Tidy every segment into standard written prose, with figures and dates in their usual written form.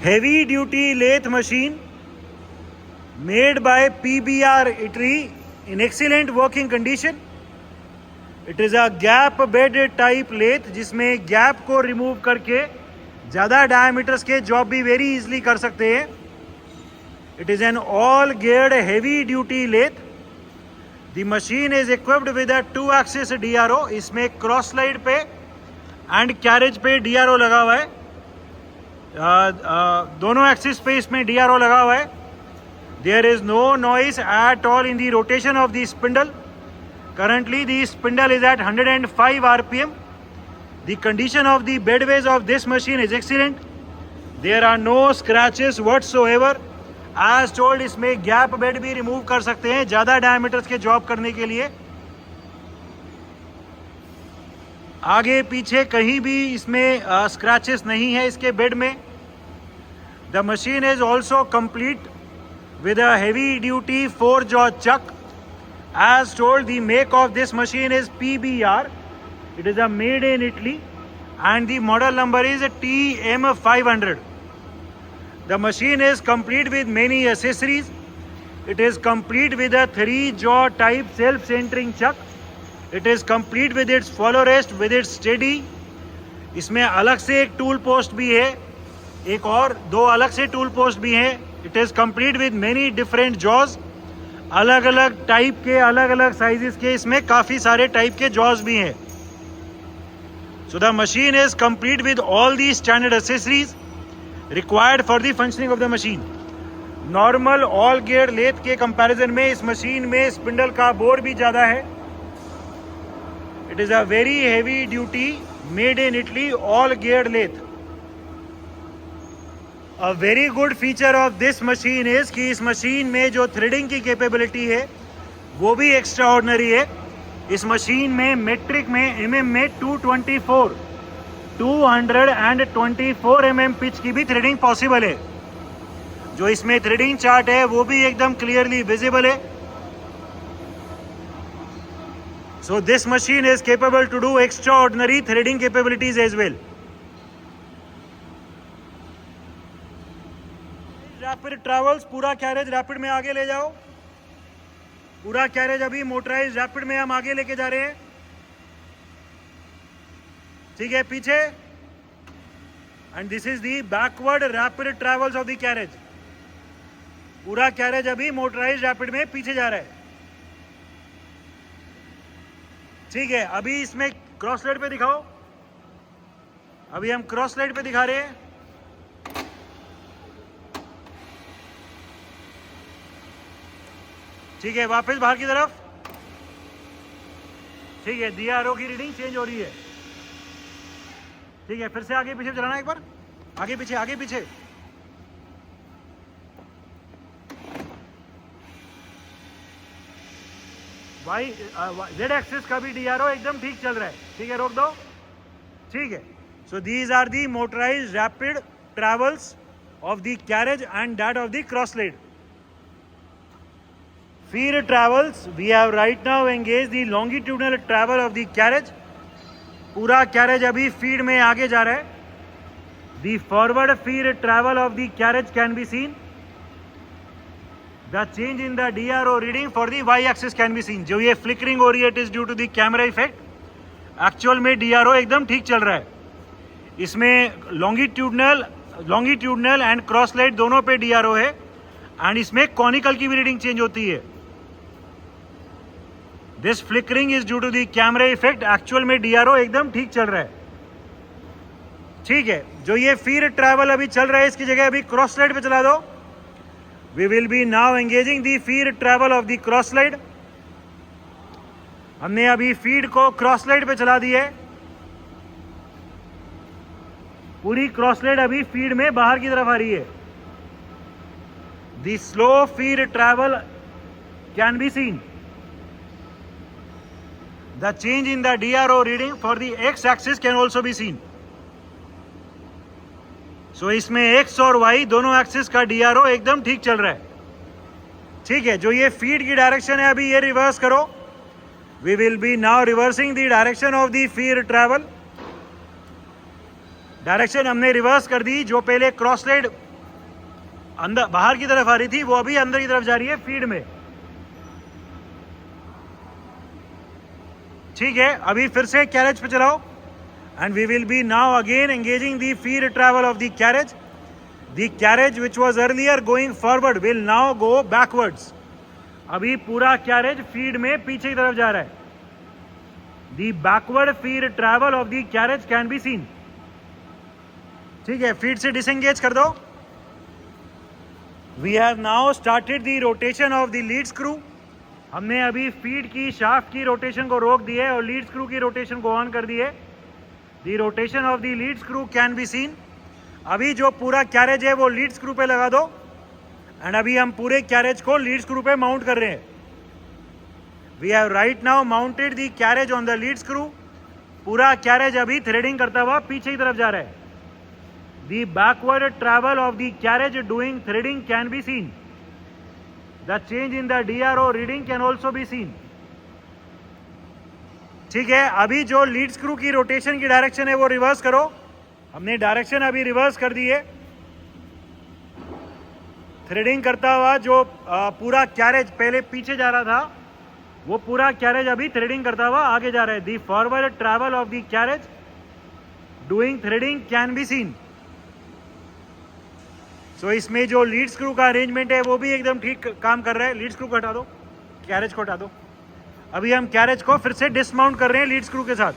heavy duty lathe machine made by PBR Italy in excellent working condition. It is a gap bed type lathe जिसमें gap को remove करके ज़्यादा diameters के job भी very easily कर सकते हैं. It is an all geared heavy duty lathe. The machine is equipped with a 2-axis DRO. इसमें क्रॉस स्लाइड पे एंड कैरेज पे DRO लगा हुआ है. दोनों एक्सिस पे इसमें DRO लगा हुआ है. There is no noise at all in the rotation of the spindle. Currently the spindle is at 105 RPM. The condition of the bedways of this machine is excellent. There are no scratches whatsoever. As told, इसमें gap bed भी remove कर सकते हैं ज़्यादा diameters के job करने के लिए. आगे पीछे कहीं भी इसमें स्क्रैचेस नहीं है इसके बेड में. The machine is also complete with a heavy duty 4-jaw chuck. As told, the make of this machine is PBR. It is a made in Italy and the model number is TM500. The machine is complete with many accessories. It is complete with a 3-jaw type self-centering chuck. It is complete with its follow rest, with its steady. इसमें अलग से एक tool post भी है, एक और दो अलग से टूल पोस्ट भी हैं. It is complete with many different jaws. अलग अलग टाइप के अलग अलग साइजेस के इसमें काफ़ी सारे टाइप के jaws भी हैं. So the machine is complete with all the standard accessories required for the functioning of the machine. Normal all gear lathe के कंपैरिजन में इस मशीन में स्पिंडल का बोर भी ज़्यादा है. It is a very heavy duty made in Italy all gear lathe. A very good feature of this machine is कि इस मशीन में जो थ्रेडिंग की कैपेबिलिटी है वो भी एक्स्ट्रा ऑर्डिनरी है. इस मशीन में मेट्रिक में mm में 224 mm पिच की भी थ्रेडिंग पॉसिबल है. जो इसमें थ्रेडिंग चार्ट है वो भी एकदम क्लियरली विजिबल है. So this machine is capable to do extraordinary threading capabilities as well. Rapid travels पूरा कैरेज रैपिड में आगे ले जाओ. पूरा कैरेज अभी मोटराइज रैपिड में हम आगे लेके जा रहे हैं. ठीक है, पीछे. And this is the backward rapid travels of the carriage. पूरा कैरेज अभी मोटराइज रैपिड में पीछे जा रहा है. ठीक है, अभी इसमें क्रॉस लाइट पे दिखाओ. अभी हम क्रॉस लाइट पे दिखा रहे हैं. ठीक है, वापस बाहर की तरफ. ठीक है, DRO की रीडिंग चेंज हो रही है. ठीक है, फिर से आगे पीछे चलाना एक बार. आगे पीछे आगे पीछे. वाई Z एक्सिस का भी DRO एकदम ठीक चल रहा है. ठीक है, रोक दो. ठीक है. So these are the motorised rapid travels of the carriage and that of the cross light. Feed travels, we have right now engaged the longitudinal travel of the carriage. पूरा कैरेज अभी फीड में आगे जा रहा है. The forward feed travel of the carriage can be seen. The change in the DRO reading for the y-axis can be seen. जो ये flickering हो रही है, it is due to the camera effect. Actual में DRO एकदम ठीक चल रहा है. इसमें लॉन्गिट्यूडनल एंड क्रॉस लाइट दोनों पे DRO है एंड इसमें कॉनिकल की भी रीडिंग चेंज होती है. This flickering is due to the camera effect. Actual में DRO एकदम ठीक चल रहा है. ठीक है, जो ये फीड ट्रैवल अभी चल रहा है इसकी जगह अभी क्रॉस लाइट पे चला दो. We will be now engaging the feed travel of the cross light. हमने अभी फीड को क्रॉस लाइट पे चला दी है. पूरी क्रॉस लाइट अभी फीड में बाहर की तरफ आ रही है. The slow feed travel can be seen. The change in the DRO reading for the x-axis can also be seen. So इसमें x और y दोनों एक्सिस का DRO एकदम ठीक चल रहा है. ठीक है, जो ये फीड की डायरेक्शन है अभी ये रिवर्स करो. We will be now reversing the direction of the feed travel. Direction हमने रिवर्स कर दी. जो पहले क्रॉस लाइट अंदर बाहर की तरफ आ रही थी, वो अभी अंदर की तरफ जा रही है फीड में। ठीक है, अभी फिर से कैरेज पे चलाओ and we will be now again engaging the feed travel of the carriage. The carriage which was earlier going forward will now go backwards. अभी पूरा कैरेज फीड में पीछे की तरफ जा रहा है। The backward feed travel of the carriage can be seen. ठीक है, फीड से डिसएंगेज कर दो। We have now started the rotation of the lead screw. हमने अभी फीड की शाफ्ट की रोटेशन को रोक दिया है और लीड स्क्रू की रोटेशन को ऑन कर दी है। The rotation of the lead screw can be scene. अभी जो पूरा कैरेज है वो लीड स्क्रू पे लगा दो एंड अभी हम पूरे कैरेज को लीड स्क्रू पे माउंट कर रहे हैं। We have right now mounted the carriage on the lead screw. पूरा कैरेज अभी थ्रेडिंग करता हुआ पीछे की तरफ जा रहा है। The backward travel of the carriage doing threading can be seen. The change in the DRO reading can also be seen. ठीक है, अभी जो लीड स्क्रू की रोटेशन की डायरेक्शन है वो रिवर्स करो। हमने डायरेक्शन अभी रिवर्स कर दी है। थ्रेडिंग करता हुआ जो पूरा कैरेज पहले पीछे जा रहा था, वो पूरा कैरेज अभी थ्रेडिंग करता हुआ आगे जा रहा है। The forward travel of the carriage doing threading can be seen. So इसमें जो लीड स्क्रू का अरेंजमेंट है वो भी एकदम ठीक काम कर रहा है। लीड स्क्रू को हटा दो, कैरेज को हटा दो। अभी हम कैरेज को फिर से डिसमाउंट कर रहे हैं लीड स्क्रू के साथ।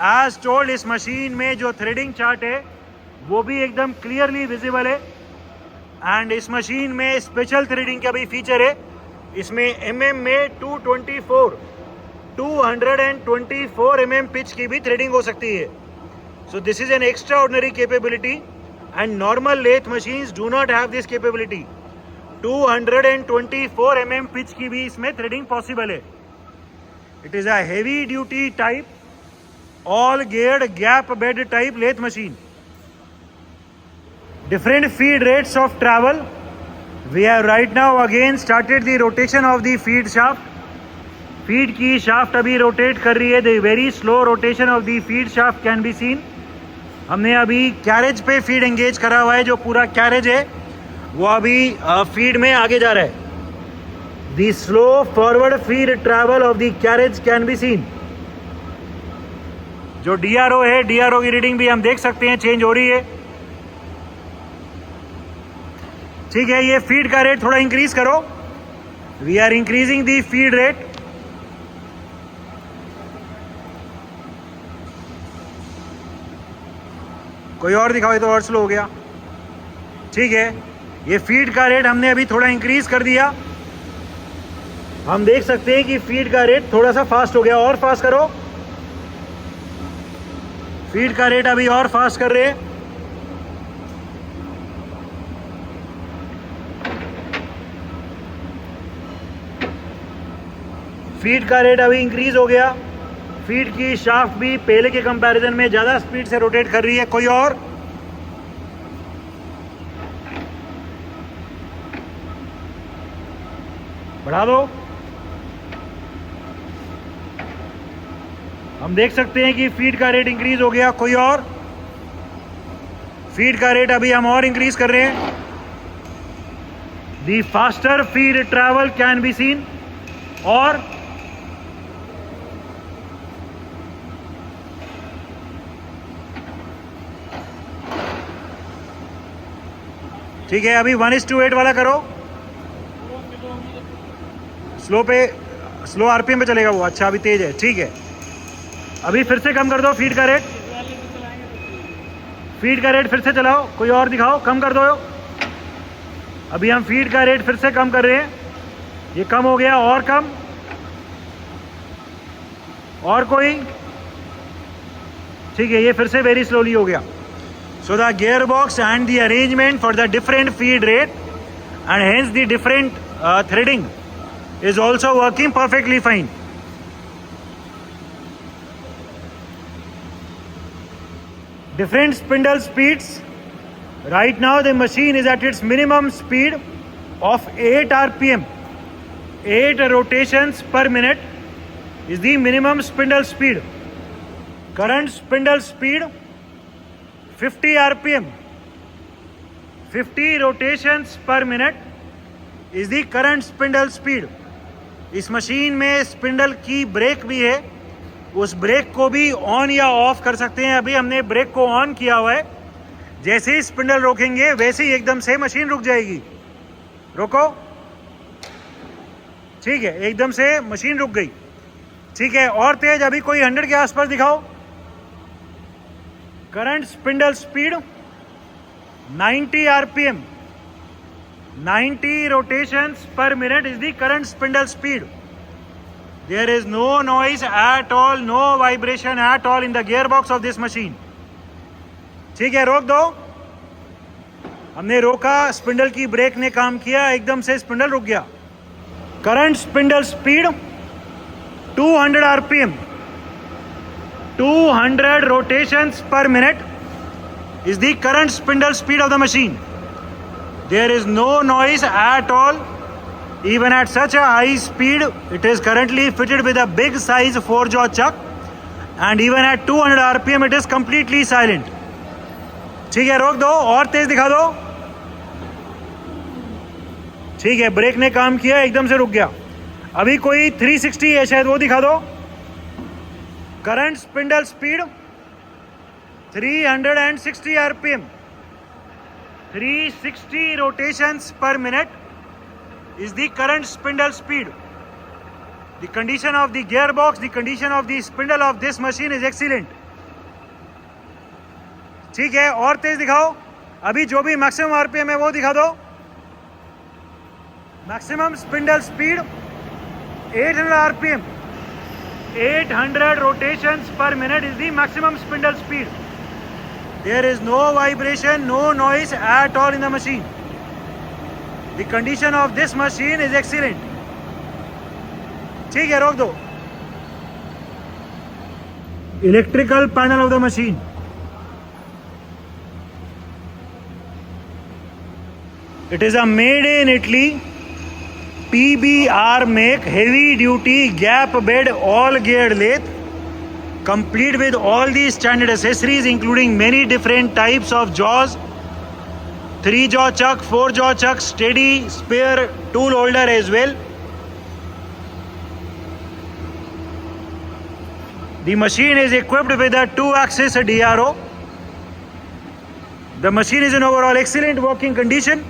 एज टोल्ड, इस मशीन में जो थ्रेडिंग चार्ट है वो भी एकदम क्लियरली विजिबल है एंड इस मशीन में स्पेशल थ्रेडिंग का भी फीचर है। इसमें mm में 224 mm पिच की भी थ्रेडिंग हो सकती है। So this is an extra ordinary capability and normal lathe machines do not have this capability. 224 mm pitch की भी इसमें threading possible है। It is a heavy duty type, all geared gap bed type lathe machine. Different feed rates of travel. We have right now again started the rotation of the feed shaft. Feed की shaft अभी rotate कर रही है। The very slow rotation of the feed shaft can be seen. हमने अभी carriage पे feed engage करा हुआ है। जो पूरा कैरेज है वो अभी फीड में आगे जा रहा है। The slow forward feed travel of the carriage can be scene. जो DRO है, DRO की रीडिंग भी हम देख सकते हैं, चेंज हो रही है। ठीक है, ये फीड का रेट थोड़ा इंक्रीज करो। We are increasing the feed rate. कोई और दिखाओ, ये तो और स्लो हो गया। ठीक है, ये फीड का रेट हमने अभी थोड़ा इंक्रीज कर दिया। हम देख सकते हैं कि फीड का रेट थोड़ा सा फास्ट हो गया। और फास्ट करो, फीड का रेट अभी और फास्ट कर रहे हैं। फीड का रेट अभी इंक्रीज हो गया। फीड की शाफ्ट भी पहले के कंपैरिजन में ज़्यादा स्पीड से रोटेट कर रही है। कोई और? बढ़ा दो। हम देख सकते हैं कि फीड का रेट इंक्रीज हो गया। कोई और? फीड का रेट अभी हम और इंक्रीज कर रहे हैं। The faster feed travel can be seen. और ठीक है, अभी 1:8 वाला करो। स्लो आरपीएम पे चलेगा वो। अच्छा, अभी तेज है। ठीक है, अभी फिर से कम कर दो फीड का रेट। फीड का रेट फिर से चलाओ। कोई और दिखाओ, कम कर दो। अभी हम फीड का रेट फिर से कम कर रहे हैं। ये कम हो गया। और कम। और कोई? ठीक है, ये फिर से वेरी स्लोली हो गया। So the gearbox and the arrangement for the different feed rate and hence the different threading is also working perfectly fine. Different spindle speeds. Right now the machine is at its minimum speed of 8 RPM. 8 rotations per minute is the minimum spindle speed. Current spindle speed 50 RPM. 50 rotations per minute is the current spindle speed. इस machine में spindle की break भी है, उस break को भी on या of कर सकते हैं. अभी हमने ब्रेक को ऑन किया हुआ है, जैसे ही स्पिंडल रोकेंगे वैसे ही एकदम से मशीन रुक जाएगी. रोको, ठीक है, एकदम से मशीन रुक गई. ठीक है, और तेज, अभी कोई 100 के आसपास दिखाओ. Current spindle speed 90 RPM, 90 rotations per minute is the current spindle speed. There is no noise at all, no vibration at all in the gearbox of this machine. ठीक है, रोक दो. हमने रोका, स्पिंडल की ब्रेक ने काम किया, एकदम से स्पिंडल रुक गया. Current spindle speed 200 RPM, 200 rotations per minute is the current spindle speed of the machine. There is no noise at all. Even at such a high speed, it is currently fitted with a big size 4-jaw chuck, and even at 200 rpm it is completely silent. ठीक है, रोक दो, और तेज दिखा दो. ठीक है, break ने काम किया, एकदम से रुक गया. अभी कोई 360 है शायद, वो दिखा दो. Current spindle speed 360 RPM, 360 rotations per minute is the current spindle speed. The condition of the gearbox, the condition of the spindle of this machine is excellent. ठीक है, और तेज दिखाओ. अभी जो भी मैक्सिमम आरपीएम है वो दिखा दो. Maximum spindle speed 800 RPM, 800 rotations per minute is the maximum spindle speed. There is no vibration, no noise at all in the machine. The condition of this machine is excellent. ठीक है, रोक दो. Electrical panel of the machine. It is a made in Italy PBR make heavy duty gap bed all geared lathe, complete with all the standard accessories including many different types of jaws, 3-jaw chuck, 4-jaw chuck, steady spare tool holder as well. The machine is equipped with a 2-axis DRO. The machine is in overall excellent working condition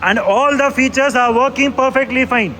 and all the features are working perfectly fine.